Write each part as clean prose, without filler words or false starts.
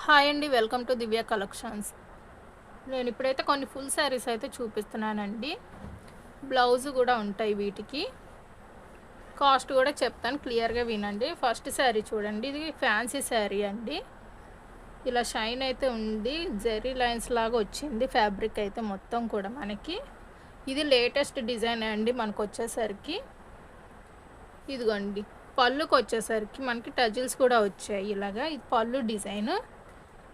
Hi అండి, welcome to Divya collections. నేను ఇప్పుడైతే కొన్ని ఫుల్ శారీస్ అయితే చూపిస్తున్నానండి. బ్లౌజ్ కూడా ఉంటాయి వీటికి. కాస్ట్ కూడా చెప్తాను, క్లియర్గా వినండి. ఫస్ట్ శారీ చూడండి, ఇది ఫ్యాన్సీ శారీ అండి. ఇలా షైన్ అయితే ఉంది, జెరీ లైన్స్ లాగా వచ్చింది ఫ్యాబ్రిక్ అయితే మొత్తం కూడా మనకి. ఇది లేటెస్ట్ డిజైన్ అండి. మనకు వచ్చేసరికి ఇదిగోండి, పళ్ళుకి వచ్చేసరికి మనకి టజిల్స్ కూడా వచ్చాయి ఇలాగా. ఇది పళ్ళు డిజైన్.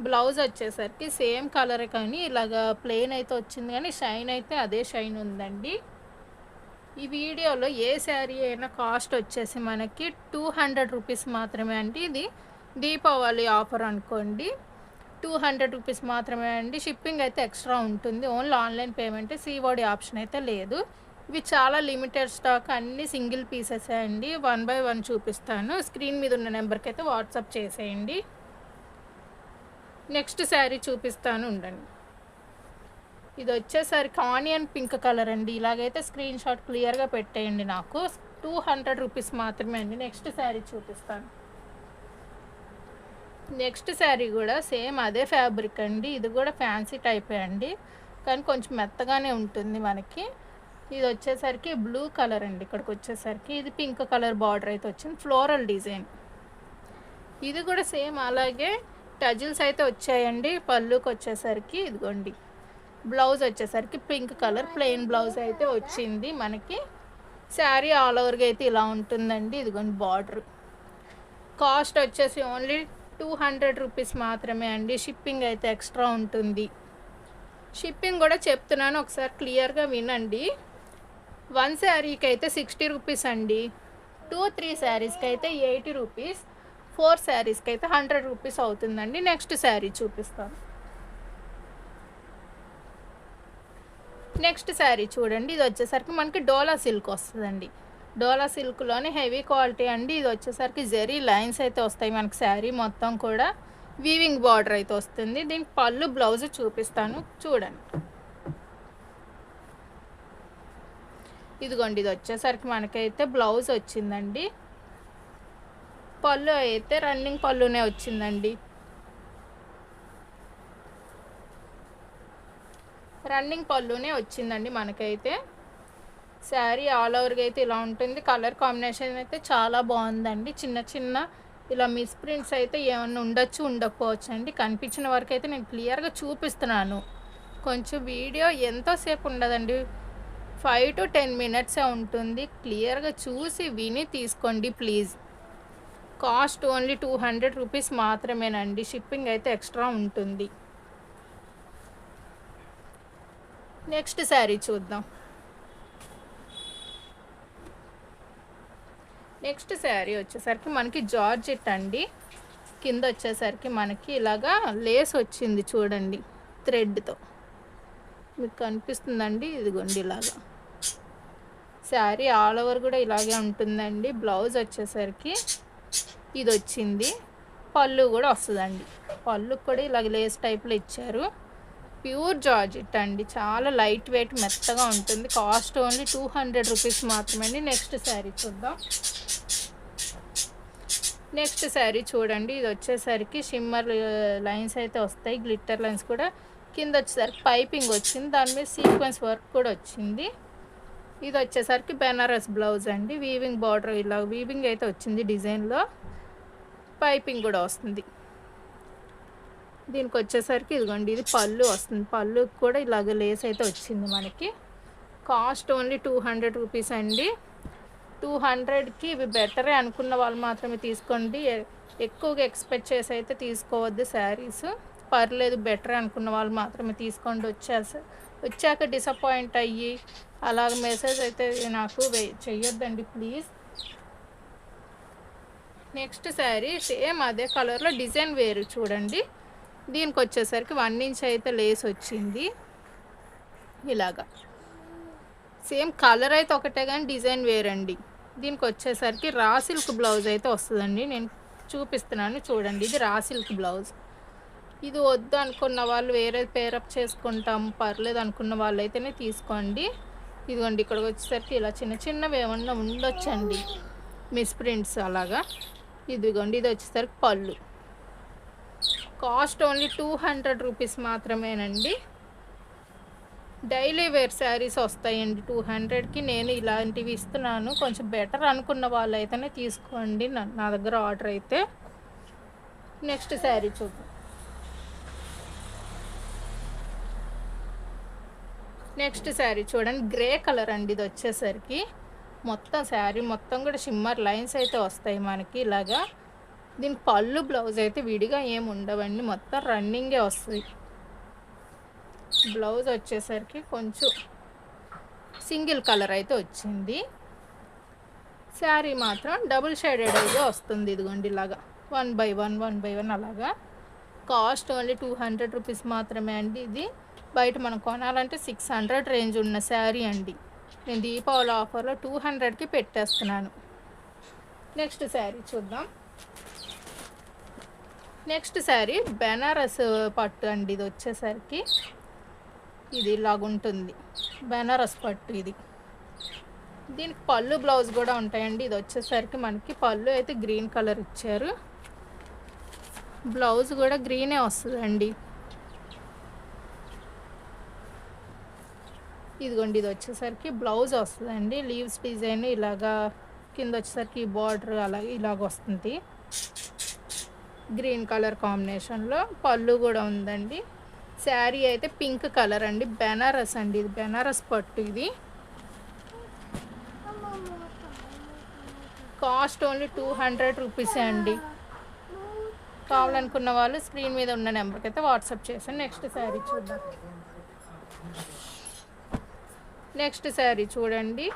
బ్లౌజ్ వచ్చేసరికి సేమ్ కలర్ కానీ ఇలాగా ప్లెయిన్ అయితే వచ్చింది, కానీ షైన్ అయితే అదే షైన్ ఉందండి. ఈ వీడియోలో ఏ శారీ అయినా కాస్ట్ వచ్చేసి మనకి 200 రూపీస్ మాత్రమే అండి. ఇది దీపావళి ఆఫర్ అనుకోండి, 200 రూపీస్ మాత్రమే అండి. షిప్పింగ్ అయితే ఎక్స్ట్రా ఉంటుంది, only online payment, COD option అయితే లేదు. ఇవి చాలా లిమిటెడ్ స్టాక్, అన్ని సింగిల్ పీసెస్ అండి. 1 బై 1 చూపిస్తాను. స్క్రీన్ మీద ఉన్న నెంబర్కి అయితే వాట్సాప్ చేసేయండి. నెక్స్ట్ శారీ చూపిస్తాను, ఉండండి. ఇది వచ్చేసరికి ఆనియన్ పింక్ కలర్ అండి. ఇలాగైతే స్క్రీన్ షాట్ క్లియర్గా పెట్టేయండి. నాకు 200 రూపీస్ మాత్రమే అండి. నెక్స్ట్ శారీ చూపిస్తాను. నెక్స్ట్ శారీ కూడా సేమ్ అదే ఫ్యాబ్రిక్ అండి. ఇది కూడా ఫ్యాన్సీ టైపే అండి, కానీ కొంచెం మెత్తగానే ఉంటుంది మనకి. ఇది వచ్చేసరికి బ్లూ కలర్ అండి. ఇక్కడికి వచ్చేసరికి ఇది పింక్ కలర్ బార్డర్ అయితే వచ్చింది, ఫ్లోరల్ డిజైన్. ఇది కూడా సేమ్ అలాగే టజిల్స్ అయితే వచ్చాయండి. పళ్ళుకి వచ్చేసరికి ఇదిగోండి, బ్లౌజ్ వచ్చేసరికి పింక్ కలర్ ప్లెయిన్ బ్లౌజ్ అయితే వచ్చింది మనకి. శారీ ఆల్ ఓవర్గా అయితే ఇలా ఉంటుందండి. ఇదిగోండి బార్డర్. కాస్ట్ వచ్చేసి ఓన్లీ 200 రూపీస్ మాత్రమే అండి. షిప్పింగ్ అయితే ఎక్స్ట్రా ఉంటుంది. షిప్పింగ్ కూడా చెప్తున్నాను, ఒకసారి క్లియర్గా వినండి. 1 శారీకి అయితే 60 రూపీస్ అండి. 2-3 శారీస్కి అయితే 80 రూపీస్, 4 శారీస్కి అయితే 100 రూపీస్ అవుతుందండి. నెక్స్ట్ శారీ చూపిస్తాను. నెక్స్ట్ శారీ చూడండి, ఇది వచ్చేసరికి మనకి డోలా సిల్క్ వస్తుందండి. డోలా సిల్క్లోనే హెవీ క్వాలిటీ అండి. ఇది వచ్చేసరికి జెరీ లైన్స్ అయితే వస్తాయి మనకి. శారీ మొత్తం కూడా వీవింగ్ బార్డర్ అయితే వస్తుంది. దీనికి పళ్ళు బ్లౌజ్ చూపిస్తాను, చూడండి. ఇదిగోండి, ఇది వచ్చేసరికి మనకైతే బ్లౌజ్ వచ్చిందండి. పళ్ళు అయితే రన్నింగ్ పళ్ళునే వచ్చిందండి. రన్నింగ్ పళ్ళునే వచ్చిందండి మనకైతే. శారీ ఆల్ ఓవర్గా అయితే ఇలా ఉంటుంది. కలర్ కాంబినేషన్ అయితే చాలా బాగుందండి. చిన్న చిన్న ఇలా మిస్ ప్రింట్స్ అయితే ఏమన్నా ఉండొచ్చు, ఉండకపోవచ్చు అండి. కనిపించిన వరకు అయితే నేను క్లియర్గా చూపిస్తున్నాను. కొంచెం వీడియో ఎంతోసేపు ఉండదండి, 5 to 10 మినిట్సే ఉంటుంది. క్లియర్గా చూసి విని తీసుకోండి ప్లీజ్. కాస్ట్ ఓన్లీ 200 రూపీస్ మాత్రమేనండి. షిప్పింగ్ అయితే ఎక్స్ట్రా ఉంటుంది. నెక్స్ట్ శారీ చూద్దాం. నెక్స్ట్ శారీ వచ్చేసరికి మనకి జార్జెట్ అండి. కింద వచ్చేసరికి మనకి ఇలాగా లేస్ వచ్చింది చూడండి, థ్రెడ్తో. మీకు కనిపిస్తుందండి, ఇదిగోండి ఇలాగా. శారీ ఆల్ ఓవర్ కూడా ఇలాగే ఉంటుందండి. బ్లౌజ్ వచ్చేసరికి ఇది వచ్చింది. పళ్ళు కూడా వస్తుందండి. పళ్ళు కూడా ఇలాగ లేస్ టైప్లో ఇచ్చారు. ప్యూర్ జార్జెట్ అండి, చాలా లైట్ వెయిట్ మెత్తగా ఉంటుంది. కాస్ట్ ఓన్లీ 200 రూపీస్ మాత్రమే అండి. నెక్స్ట్ శారీ చూద్దాం. నెక్స్ట్ శారీ చూడండి, ఇది వచ్చేసరికి షిమ్మర్ లైన్స్ అయితే వస్తాయి, గ్లిట్టర్ లైన్స్ కూడా. కింద వచ్చేసరికి పైపింగ్ వచ్చింది, దాని మీద సీక్వెన్స్ వర్క్ కూడా వచ్చింది. ఇది వచ్చేసరికి బెనారస్ బ్లౌజ్ అండి. వీవింగ్ బార్డర్ ఇలా వీవింగ్ అయితే వచ్చింది డిజైన్లో, పైపింగ్ కూడా వస్తుంది. దీనికి వచ్చేసరికి ఇదిగోండి, ఇది పళ్ళు వస్తుంది. పళ్ళు కూడా ఇలాగ లేస్ అయితే వచ్చింది మనకి. కాస్ట్ ఓన్లీ 200 రూపీస్ అండి. 200కి ఇవి బెటరే అనుకున్న వాళ్ళు మాత్రమే తీసుకోండి. ఎక్కువగా ఎక్స్పెక్ట్ చేసి అయితే తీసుకోవద్దు శారీస్. పర్లేదు, బెటర్ అనుకున్న వాళ్ళు మాత్రమే తీసుకోండి. వచ్చాక డిసప్పాయింట్ అయ్యి అలాగ మెసేజ్ అయితే నాకు చెయ్యొద్దండి ప్లీజ్. నెక్స్ట్ శారీ సేమ్ అదే కలర్లో డిజైన్ వేరు చూడండి. దీనికి వచ్చేసరికి 1 ఇంచ్ అయితే లేస్ వచ్చింది ఇలాగా. సేమ్ కలర్ అయితే ఒకటే కానీ డిజైన్ వేరండి. దీనికి వచ్చేసరికి రా సిల్క్ బ్లౌజ్ అయితే వస్తుందండి. నేను చూపిస్తున్నాను చూడండి, ఇది రా సిల్క్ బ్లౌజ్. ఇది వద్దు అనుకున్న వాళ్ళు వేరే పేరప్ చేసుకుంటాం పర్లేదు అనుకున్న వాళ్ళు అయితేనే తీసుకోండి. ఇదిగోండి, ఇక్కడికి వచ్చేసరికి ఇలా చిన్న చిన్నవి ఏమన్నా ఉండొచ్చండి, మిస్ ప్రింట్స్ అలాగా. ఇదిగోండి, ఇది వచ్చేసరికి పళ్ళు. కాస్ట్ ఓన్లీ 200 రూపీస్ మాత్రమేనండి. డైలీ వేర్ శారీస్ వస్తాయండి 200కి. నేను ఇలాంటివి ఇస్తున్నాను. కొంచెం బెటర్ అనుకున్న వాళ్ళైతేనే తీసుకోండి నా దగ్గర ఆర్డర్ అయితే. నెక్స్ట్ శారీ చూద్దాం. నెక్స్ట్ శారీ చూడండి, గ్రే కలర్ అండి. ఇది వచ్చేసరికి మొత్తం శారీ మొత్తం కూడా షిమ్మర్ లైన్స్ అయితే వస్తాయి మనకి ఇలాగా. దీనికి పళ్ళు బ్లౌజ్ అయితే విడిగా ఏమి ఉండవండి, మొత్తం రన్నింగే వస్తుంది. బ్లౌజ్ వచ్చేసరికి కొంచెం సింగిల్ కలర్ అయితే వచ్చింది. శారీ మాత్రం డబుల్ షేడెడ్ అయితే వస్తుంది. ఇదిగోండి ఇలాగా 1/1 అలాగా. కాస్ట్ ఓన్లీ 200 రూపీస్ మాత్రమే అండి. ఇది బయట మనం కొనాలంటే 600 రేంజ్ ఉన్న శారీ అండి. నేను దీపావళి ఆఫర్లో 200కి పెట్టేస్తున్నాను. నెక్స్ట్ శారీ చూద్దాం. నెక్స్ట్ శారీ బెనారస్ పట్టు అండి. ఇది వచ్చేసరికి ఇది ఇలాగుంటుంది, బెనారస్ పట్టు. ఇది దీనికి పళ్ళు బ్లౌజ్ కూడా ఉంటాయండి. ఇది వచ్చేసరికి మనకి పళ్ళు అయితే గ్రీన్ కలర్ ఇచ్చారు, బ్లౌజ్ కూడా గ్రీనే వస్తుందండి. ఇదిగోండి ఇది వచ్చేసరికి బ్లౌజ్ వస్తుందండి. లీవ్స్ డిజైన్ ఇలాగా, కింద వచ్చేసరికి బార్డర్ అలాగే ఇలాగ వస్తుంది. గ్రీన్ కలర్ కాంబినేషన్లో పళ్ళు కూడా ఉందండి. శారీ అయితే పింక్ కలర్ అండి, బెనారస్ అండి. ఇది బెనారస్ పట్టు. ఇది కాస్ట్ ఓన్లీ 200 రూపీసే అండి. కావాలనుకున్న వాళ్ళు స్క్రీన్ మీద ఉన్న నెంబర్కి అయితే వాట్సాప్ చేశాను. నెక్స్ట్ శారీ చూద్దాం. నెక్స్ట్ శారీ చూడండి,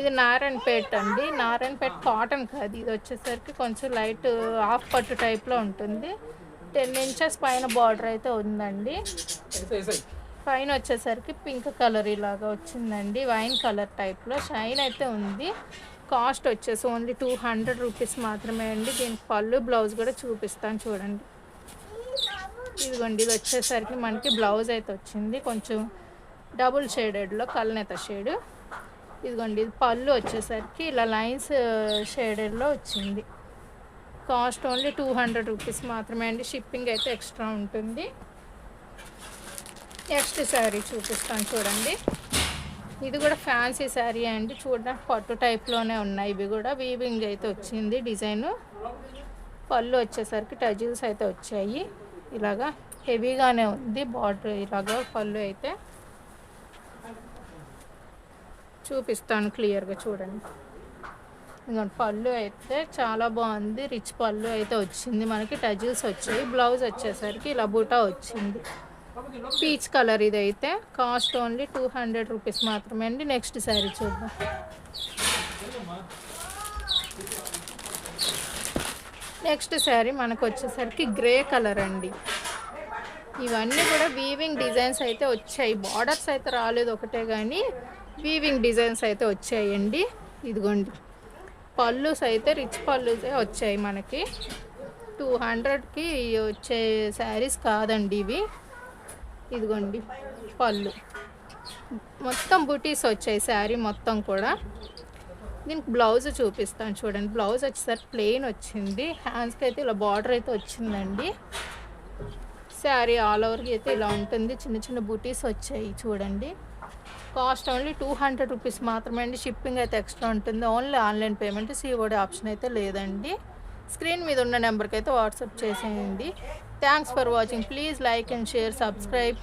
ఇది నారాయణపేట అండి. నారాయణపేట కాటన్ కాదు, ఇది వచ్చేసరికి కొంచెం లైట్ హాఫ్ పట్టు టైప్లో ఉంటుంది. 10 ఇంచెస్ పైన బార్డర్ అయితే ఉందండి. పైన వచ్చేసరికి పింక్ కలర్ ఇలాగా వచ్చిందండి, వైన్ కలర్ టైప్లో షైన్ అయితే ఉంది. కాస్ట్ వచ్చేసి ఓన్లీ 200 రూపీస్ మాత్రమే అండి. దీనికి పళ్ళు బ్లౌజ్ కూడా చూపిస్తాను చూడండి. ఇదిగోండి ఇది వచ్చేసరికి మనకి బ్లౌజ్ అయితే వచ్చింది, కొంచెం డబుల్ షేడెడ్లో కల్నేత షేడ్. ఇదిగోండి ఇది పళ్ళు వచ్చేసరికి ఇలా లైన్స్ షేడెడ్లో వచ్చింది. కాస్ట్ ఓన్లీ 200 రూపీస్ మాత్రమే అండి. షిప్పింగ్ అయితే ఎక్స్ట్రా ఉంటుంది. నెక్స్ట్ శారీ చూపిస్తాను చూడండి. ఇది కూడా ఫ్యాన్సీ శారీ అండి. చూడడానికి పట్టు టైప్లోనే ఉన్నాయి. ఇవి కూడా వీవింగ్ అయితే వచ్చింది డిజైను. పళ్ళు వచ్చేసరికి టజిల్స్ అయితే వచ్చాయి, ఇలాగా హెవీగానే ఉంది బార్డర్. ఇలాగా పళ్ళు అయితే చూపిస్తాను క్లియర్గా చూడండి. ఇంకా పళ్ళు అయితే చాలా బాగుంది, రిచ్ పళ్ళు అయితే వచ్చింది మనకి, టజిల్స్ వచ్చాయి. బ్లౌజ్ వచ్చేసరికి ఇలా బూటా వచ్చింది, పీచ్ కలర్. ఇదైతే కాస్ట్ ఓన్లీ 200 రూపీస్ మాత్రమే అండి. నెక్స్ట్ శారీ చూద్దాం. నెక్స్ట్ శారీ మనకు వచ్చేసరికి గ్రే కలర్ అండి. ఇవన్నీ కూడా వీవింగ్ డిజైన్స్ అయితే వచ్చాయి, బార్డర్స్ అయితే రాలేదు ఒకటే కానీ వీవింగ్ డిజైన్స్ అయితే వచ్చాయండి. ఇదిగోండి పళ్ళుస్ అయితే రిచ్ పళ్ళుసే వచ్చాయి మనకి. 200కి వచ్చే శారీస్ కాదండి ఇవి. ఇదిగోండి పళ్ళు మొత్తం బుటీస్ వచ్చాయి శారీ మొత్తం కూడా. దీనికి బ్లౌజ్ చూపిస్తాను చూడండి. బ్లౌజ్ వచ్చేసరికి ప్లెయిన్ వచ్చింది, హ్యాండ్స్కి అయితే ఇలా బార్డర్ అయితే వచ్చిందండి. శారీ ఆల్ ఓవర్కి అయితే ఇలా ఉంటుంది, చిన్న చిన్న బుటీస్ వచ్చాయి చూడండి. కాస్ట్ ఓన్లీ 200 రూపీస్ మాత్రమే అండి. షిప్పింగ్ అయితే ఎక్స్ట్రా ఉంటుంది. Only online payment, COD option అయితే లేదండి. స్క్రీన్ మీద ఉన్న నెంబర్కి అయితే వాట్సాప్ చేసేయండి. Thanks for watching. Please like and share, subscribe.